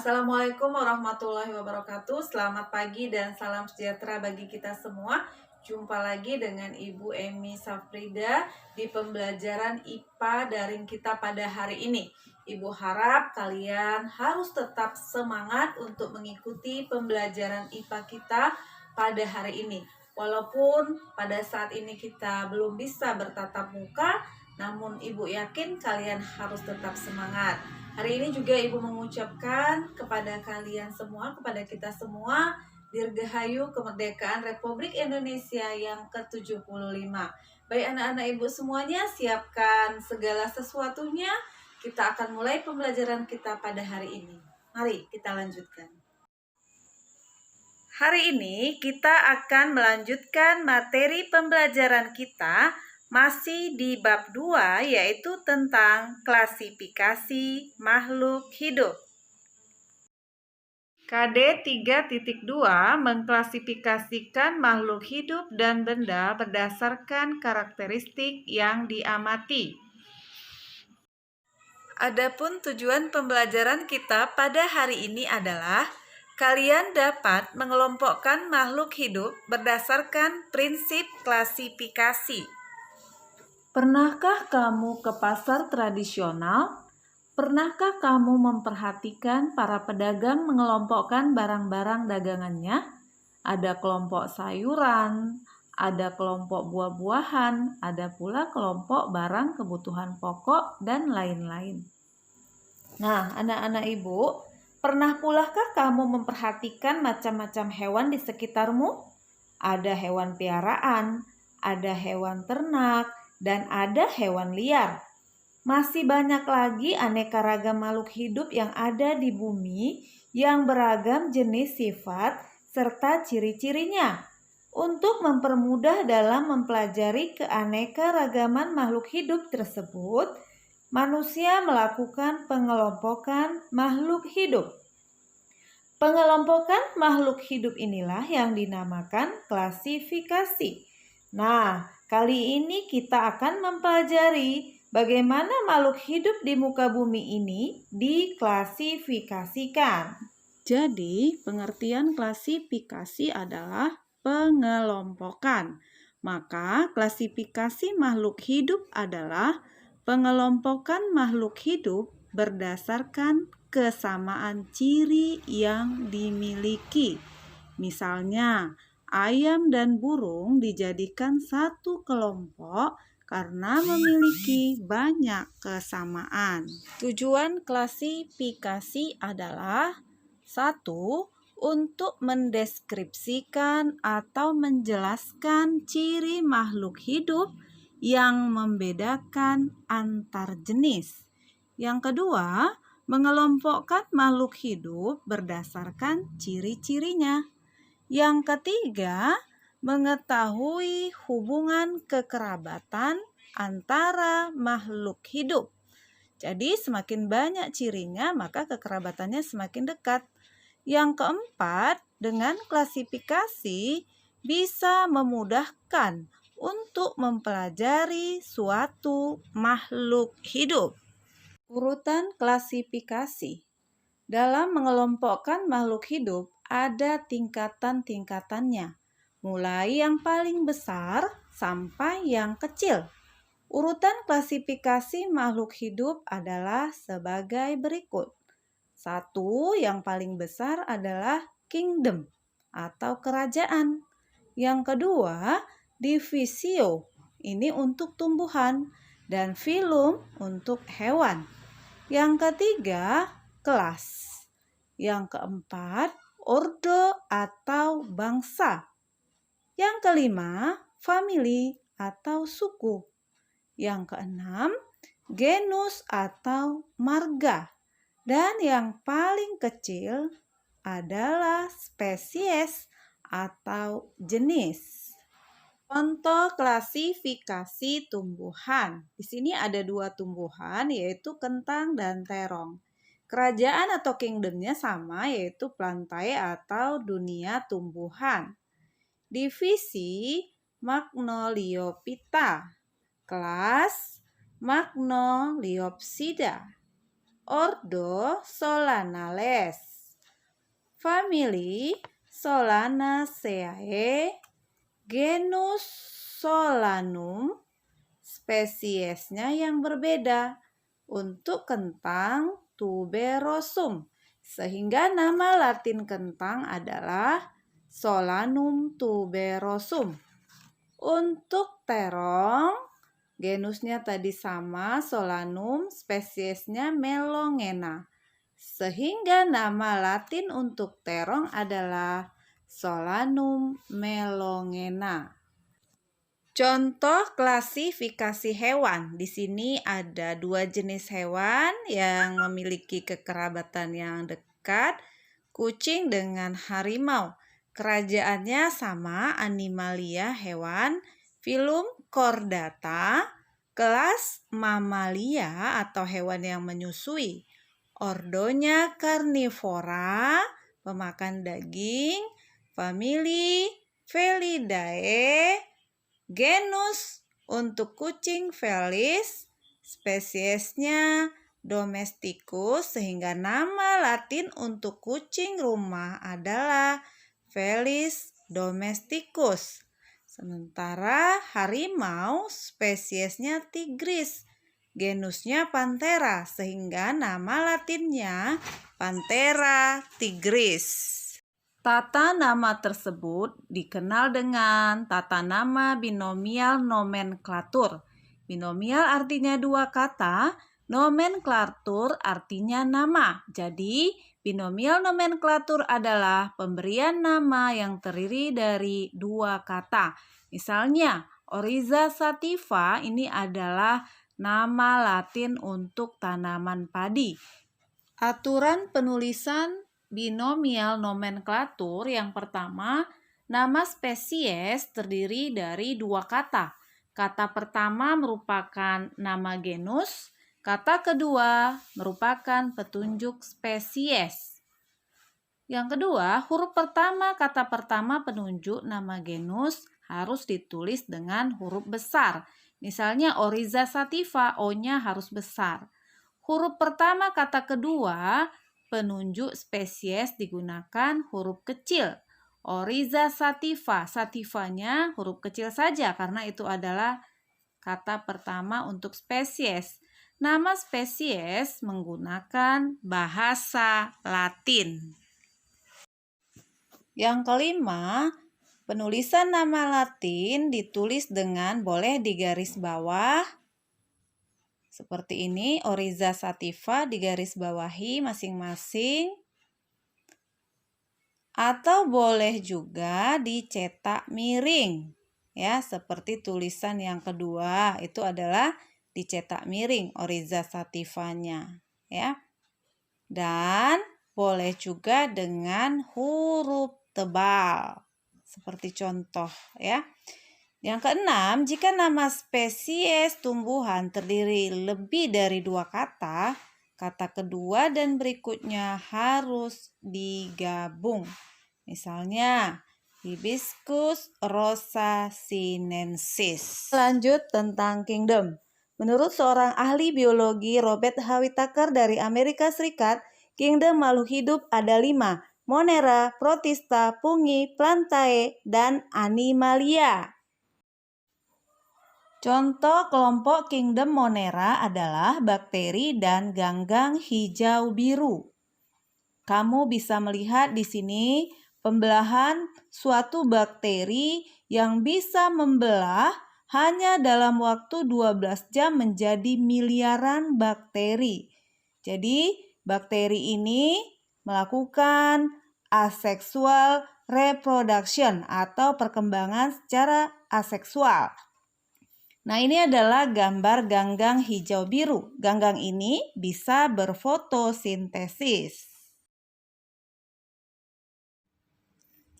Assalamualaikum warahmatullahi wabarakatuh. Selamat pagi dan salam sejahtera bagi kita semua. Jumpa lagi dengan Ibu Emi Safrida di pembelajaran IPA daring kita pada hari ini. Ibu harap kalian harus tetap semangat untuk mengikuti pembelajaran IPA kita pada hari ini. Walaupun pada saat ini kita belum bisa bertatap muka, namun Ibu yakin kalian harus tetap semangat. Hari ini juga Ibu mengucapkan kepada kalian semua, kepada kita semua, Dirgahayu Kemerdekaan Republik Indonesia yang ke-75. Baik anak-anak Ibu semuanya, siapkan segala sesuatunya. Kita akan mulai pembelajaran kita pada hari ini. Mari kita lanjutkan. Hari ini kita akan melanjutkan materi pembelajaran kita masih di bab 2, yaitu tentang klasifikasi makhluk hidup. KD 3.2 mengklasifikasikan makhluk hidup dan benda berdasarkan karakteristik yang diamati. Adapun tujuan pembelajaran kita pada hari ini adalah kalian dapat mengelompokkan makhluk hidup berdasarkan prinsip klasifikasi. Pernahkah kamu ke pasar tradisional? Pernahkah kamu memperhatikan para pedagang mengelompokkan barang-barang dagangannya? Ada kelompok sayuran, ada kelompok buah-buahan, ada pula kelompok barang kebutuhan pokok, dan lain-lain. Nah, anak-anak Ibu, pernah pulakah kamu memperhatikan macam-macam hewan di sekitarmu? Ada hewan piaraan, ada hewan ternak, dan ada hewan liar. Masih banyak lagi aneka ragam makhluk hidup yang ada di bumi yang beragam jenis sifat serta ciri-cirinya. Untuk mempermudah dalam mempelajari keanekaragaman makhluk hidup tersebut, manusia melakukan pengelompokan makhluk hidup. Pengelompokan makhluk hidup inilah yang dinamakan klasifikasi. Nah, kali ini kita akan mempelajari bagaimana makhluk hidup di muka bumi ini diklasifikasikan. Jadi, pengertian klasifikasi adalah pengelompokan. Maka, klasifikasi makhluk hidup adalah pengelompokan makhluk hidup berdasarkan kesamaan ciri yang dimiliki. Misalnya, ayam dan burung dijadikan satu kelompok karena memiliki banyak kesamaan. Tujuan klasifikasi adalah 1. Untuk mendeskripsikan atau menjelaskan ciri makhluk hidup yang membedakan antar jenis. Yang kedua, mengelompokkan makhluk hidup berdasarkan ciri-cirinya. Yang ketiga, mengetahui hubungan kekerabatan antara makhluk hidup. Jadi semakin banyak cirinya, maka kekerabatannya semakin dekat. Yang keempat, dengan klasifikasi bisa memudahkan untuk mempelajari suatu makhluk hidup. Urutan klasifikasi. Dalam mengelompokkan makhluk hidup, ada tingkatan-tingkatannya, mulai yang paling besar sampai yang kecil. Urutan klasifikasi makhluk hidup adalah sebagai berikut. 1. Yang paling besar adalah kingdom atau kerajaan. Yang kedua, divisio, ini untuk tumbuhan, dan filum untuk hewan. Yang ketiga, kelas. Yang keempat, ordo atau bangsa. Yang kelima, famili atau suku. Yang keenam, genus atau marga. Dan yang paling kecil adalah spesies atau jenis. Contoh klasifikasi tumbuhan. Di sini ada 2 tumbuhan, yaitu kentang dan terong. Kerajaan atau kingdomnya sama, yaitu plantae atau dunia tumbuhan. Divisi Magnoliophyta. Kelas Magnoliopsida. Ordo Solanales. Famili Solanaceae, genus Solanum, spesiesnya yang berbeda. Untuk kentang tuberosum, sehingga nama Latin kentang adalah Solanum tuberosum. Untuk terong, genusnya tadi sama, Solanum, spesiesnya Melongena. Sehingga nama Latin untuk terong adalah Solanum melongena. Contoh klasifikasi hewan. Di sini ada 2 jenis hewan yang memiliki kekerabatan yang dekat, kucing dengan harimau. Kerajaannya sama, Animalia hewan, filum Chordata, kelas Mamalia atau hewan yang menyusui. Ordonya Carnivora, pemakan daging, famili Felidae, genus untuk kucing Felis, spesiesnya Domesticus, sehingga nama Latin untuk kucing rumah adalah Felis domesticus. Sementara harimau spesiesnya Tigris, genusnya Panthera, sehingga nama Latinnya Panthera tigris. Tata nama tersebut dikenal dengan tata nama binomial nomenklatur. Binomial artinya 2 kata, nomenklatur artinya nama. Jadi, binomial nomenklatur adalah pemberian nama yang terdiri dari 2 kata. Misalnya, Oryza sativa ini adalah nama Latin untuk tanaman padi. Aturan penulisan binomial nomenklatur yang pertama, nama spesies terdiri dari 2 kata. Kata pertama merupakan nama genus, kata kedua merupakan petunjuk spesies. Yang kedua, huruf pertama kata pertama penunjuk nama genus harus ditulis dengan huruf besar. Misalnya Oryza sativa, O-nya harus besar. Huruf pertama kata kedua penunjuk spesies digunakan huruf kecil. Oryza sativa, sativanya huruf kecil saja karena itu adalah kata pertama untuk spesies. Nama spesies menggunakan bahasa Latin. Yang kelima, penulisan nama Latin ditulis dengan boleh di garis bawah. Seperti ini, Oryza sativa digaris bawahi masing-masing. Atau boleh juga dicetak miring. Ya, seperti tulisan yang kedua, itu adalah dicetak miring Oryza sativanya, ya. Dan boleh juga dengan huruf tebal. Seperti contoh, ya. Yang keenam, jika nama spesies tumbuhan terdiri lebih dari 2 kata, kata kedua dan berikutnya harus digabung. Misalnya, Hibiscus rosa sinensis. Lanjut tentang kingdom. Menurut seorang ahli biologi Robert H. Whittaker dari Amerika Serikat, kingdom makhluk hidup ada 5, Monera, Protista, Fungi, Plantae, dan Animalia. Contoh kelompok kingdom Monera adalah bakteri dan ganggang hijau biru. Kamu bisa melihat di sini pembelahan suatu bakteri yang bisa membelah hanya dalam waktu 12 jam menjadi miliaran bakteri. Jadi, bakteri ini melakukan asexual reproduction atau perkembangan secara aseksual. Nah, ini adalah gambar ganggang hijau biru. Ganggang ini bisa berfotosintesis.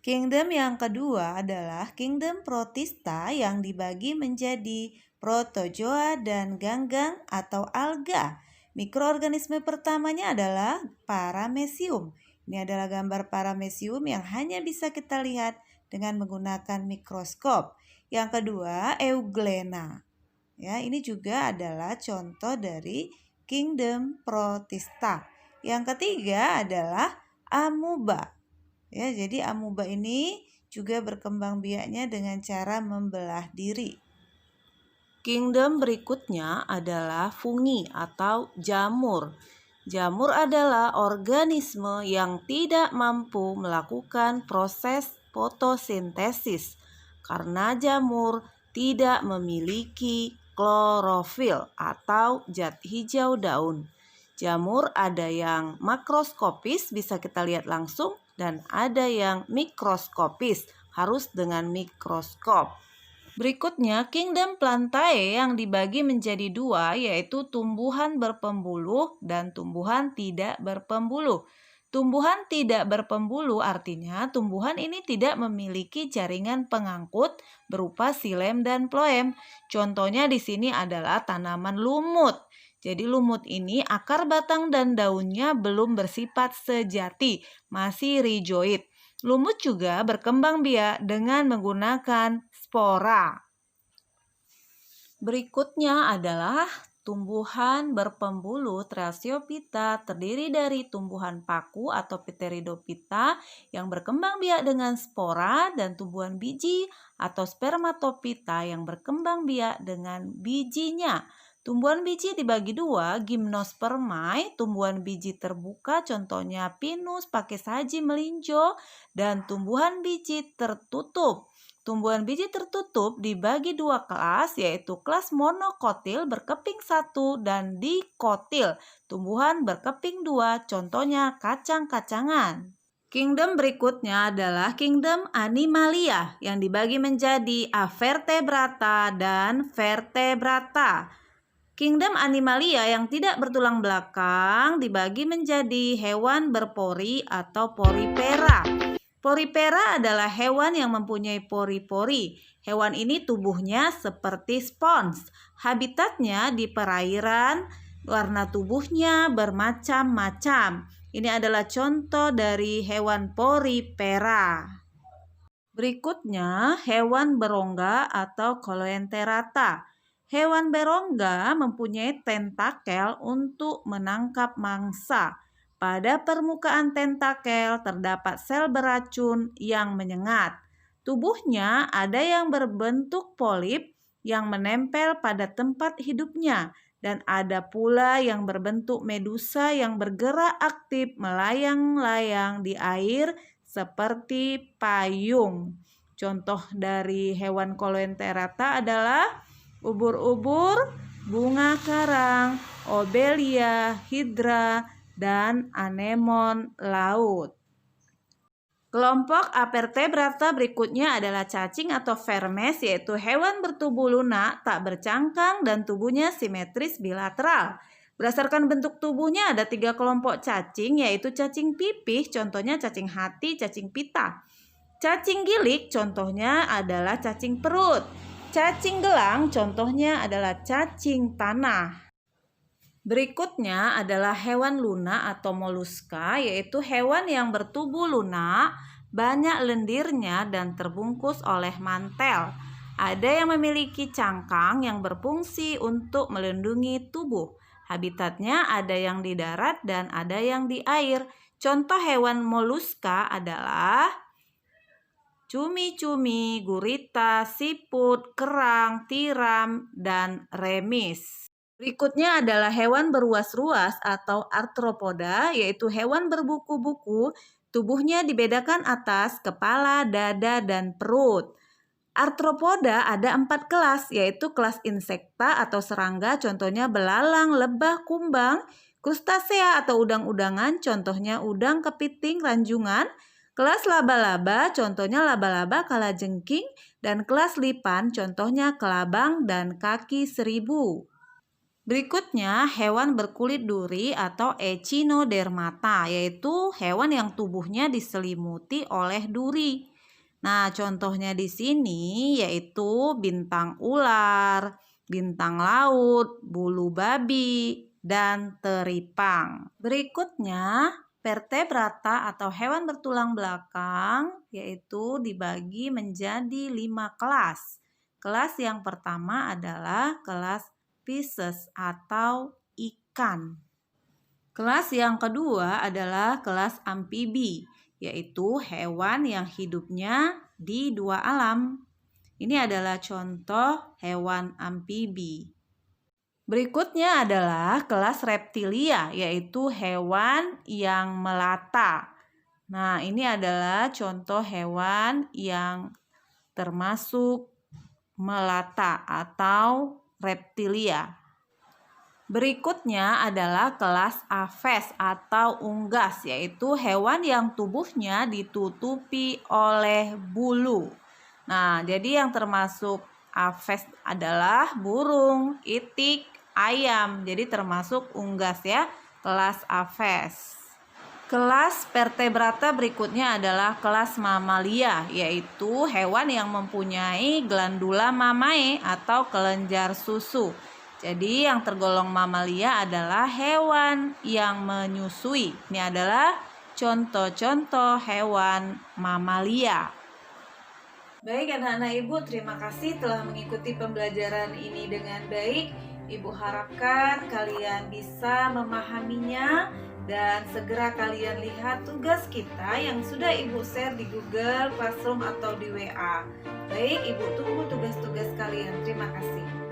Kingdom yang kedua adalah kingdom Protista yang dibagi menjadi protozoa dan ganggang atau alga. Mikroorganisme pertamanya adalah Paramecium. Ini adalah gambar Paramecium yang hanya bisa kita lihat dengan menggunakan mikroskop. Yang kedua, Euglena. Ya, ini juga adalah contoh dari kingdom Protista. Yang ketiga adalah Amoeba. Ya, jadi amuba ini juga berkembang biaknya dengan cara membelah diri. Kingdom berikutnya adalah fungi atau jamur. Jamur adalah organisme yang tidak mampu melakukan proses fotosintesis karena jamur tidak memiliki klorofil atau zat hijau daun. Jamur ada yang makroskopis, bisa kita lihat langsung, dan ada yang mikroskopis, harus dengan mikroskop. Berikutnya, kingdom Plantae yang dibagi menjadi dua, yaitu tumbuhan berpembuluh dan tumbuhan tidak berpembuluh. Tumbuhan tidak berpembuluh artinya tumbuhan ini tidak memiliki jaringan pengangkut berupa silem dan floem. Contohnya di sini adalah tanaman lumut. Jadi lumut ini akar, batang, dan daunnya belum bersifat sejati, masih rhizoid. Lumut juga berkembang biak dengan menggunakan spora. Berikutnya adalah tumbuhan berpembuluh Thraciophyta, terdiri dari tumbuhan paku atau Pteridophyta yang berkembang biak dengan spora, dan tumbuhan biji atau Spermatophyta yang berkembang biak dengan bijinya. Tumbuhan biji dibagi dua, Gymnospermae, tumbuhan biji terbuka contohnya pinus, pakai saji, melinjo, dan tumbuhan biji tertutup. Tumbuhan biji tertutup dibagi dua kelas, yaitu kelas monokotil berkeping 1 dan dikotil, tumbuhan berkeping 2, contohnya kacang-kacangan. Kingdom berikutnya adalah kingdom Animalia yang dibagi menjadi Avertebrata dan Vertebrata. Kingdom Animalia yang tidak bertulang belakang dibagi menjadi hewan berpori atau porifera. Porifera adalah hewan yang mempunyai pori-pori. Hewan ini tubuhnya seperti spons. Habitatnya di perairan, warna tubuhnya bermacam-macam. Ini adalah contoh dari hewan porifera. Berikutnya, hewan berongga atau Coelenterata. Hewan berongga mempunyai tentakel untuk menangkap mangsa. Pada permukaan tentakel terdapat sel beracun yang menyengat. Tubuhnya ada yang berbentuk polip yang menempel pada tempat hidupnya, dan ada pula yang berbentuk medusa yang bergerak aktif melayang-layang di air seperti payung. Contoh dari hewan Coelenterata adalah ubur-ubur, bunga karang, obelia, hidra, dan anemon laut. Kelompok Avertebrata berikutnya adalah cacing atau vermes, yaitu hewan bertubuh lunak, tak bercangkang, dan tubuhnya simetris bilateral. Berdasarkan bentuk tubuhnya ada 3 kelompok cacing, yaitu cacing pipih, contohnya cacing hati, cacing pita. Cacing gilik contohnya adalah cacing perut. Cacing gelang contohnya adalah cacing tanah. Berikutnya adalah hewan lunak atau moluska, yaitu hewan yang bertubuh lunak, banyak lendirnya dan terbungkus oleh mantel. Ada yang memiliki cangkang yang berfungsi untuk melindungi tubuh. Habitatnya ada yang di darat dan ada yang di air. Contoh hewan moluska adalah cumi-cumi, gurita, siput, kerang, tiram, dan remis. Berikutnya adalah hewan beruas-ruas atau arthropoda, yaitu hewan berbuku-buku. Tubuhnya dibedakan atas, kepala, dada, dan perut. Arthropoda ada 4 kelas, yaitu kelas insekta atau serangga, contohnya belalang, lebah, kumbang. Krustasea atau udang-udangan, contohnya udang, kepiting, ranjungan. Kelas laba-laba, contohnya laba-laba, kalajengking. Dan kelas lipan, contohnya kelabang dan kaki seribu. Berikutnya, hewan berkulit duri atau Echinodermata, yaitu hewan yang tubuhnya diselimuti oleh duri. Nah, contohnya di sini yaitu bintang ular, bintang laut, bulu babi, dan teripang. Berikutnya, vertebrata atau hewan bertulang belakang, yaitu dibagi menjadi 5 kelas. Kelas yang pertama adalah kelas fishes atau ikan. Kelas yang kedua adalah kelas amfibi, yaitu hewan yang hidupnya di dua alam. Ini adalah contoh hewan amfibi. Berikutnya adalah kelas reptilia, yaitu hewan yang melata. Nah, ini adalah contoh hewan yang termasuk melata atau reptilia. Berikutnya adalah kelas Aves atau unggas, yaitu hewan yang tubuhnya ditutupi oleh bulu. Nah, jadi yang termasuk Aves adalah burung, itik, ayam. Jadi termasuk unggas ya, kelas Aves. Kelas vertebrata berikutnya adalah kelas mamalia, yaitu hewan yang mempunyai glandula mamae atau kelenjar susu. Jadi yang tergolong mamalia adalah hewan yang menyusui. Ini adalah contoh-contoh hewan mamalia. Baik anak-anak Ibu, terima kasih telah mengikuti pembelajaran ini dengan baik. Ibu harapkan kalian bisa memahaminya dan segera kalian lihat tugas kita yang sudah Ibu share di Google Classroom atau di WA. Baik, Ibu tunggu tugas-tugas kalian. Terima kasih.